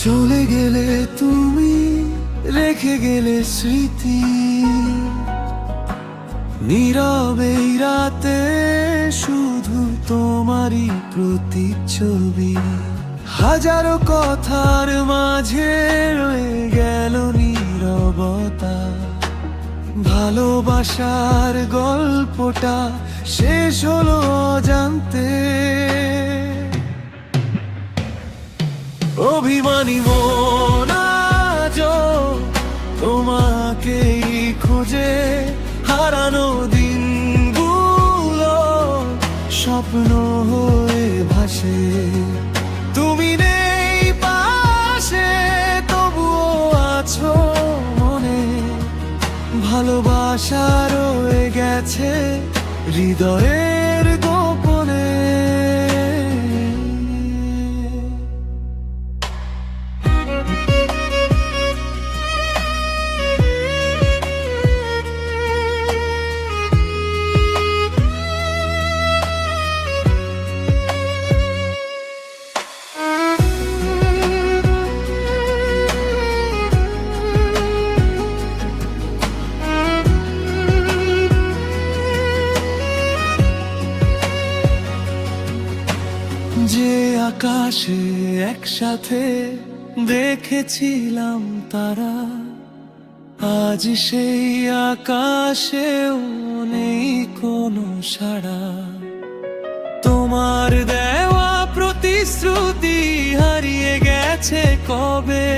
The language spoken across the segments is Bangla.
চলে গেলে তুমি, রেখে গেলে স্মৃতি, নীরবে এই রাতে শুধু তোমারই প্রতিচ্ছবি। হাজারো কথার মাঝে রয়ে গেল নীরবতা, ভালোবাসার গল্পটা শেষ হলো অজান্তে। অভিমানী মন আজও তোমাকেই খোঁজে, হারানো দিনগুলো স্বপ্ন হয়ে ভাসে। তুমি নেই পাশে, তবুও আছো মনে, ভালোবাসা রয়ে গেছে হৃদয়ের গোপনে। যে আকাশে একসাথে দেখেছিলাম তারা, আজ সেই আকাশেও নেই কোনো সাড়া। তোমার দেওয়া প্রতিশ্রুতি হারিয়ে গেছে কবে,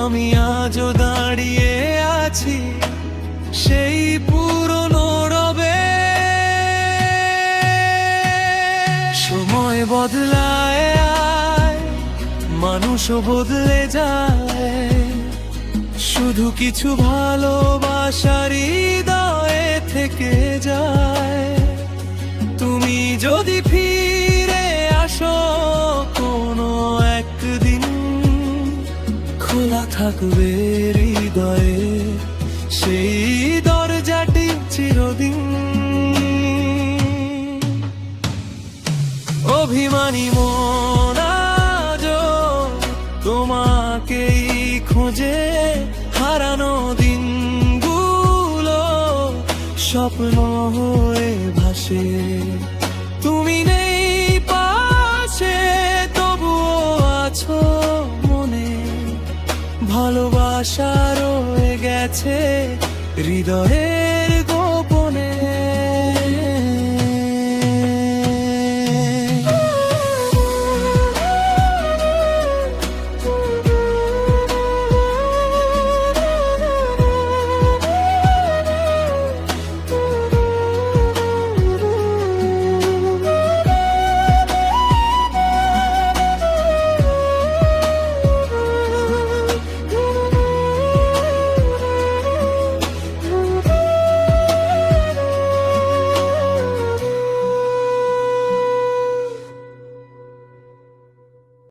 আমি আজও দাঁড়িয়ে আছি সেই পুরনো রবে। সময় বদলায় আয়, মানুষও বদলে যায়, শুধু কিছু ভালোবাসার হৃদয়ে থেকে যায়। তুমি যদি ফিরে আসো কোনো একদিন, খোলা থাকবে হৃদয়ে সেই দরজাটি চিরদিন। অভিমানী মন আজও তোমাকেই খোঁজে, হারানো দিনগুলো স্বপ্ন হয়ে ভাসে। তুমি নেই পাশে, তবুও আছো মনে, ভালোবাসা রয়ে গেছে হৃদয়ে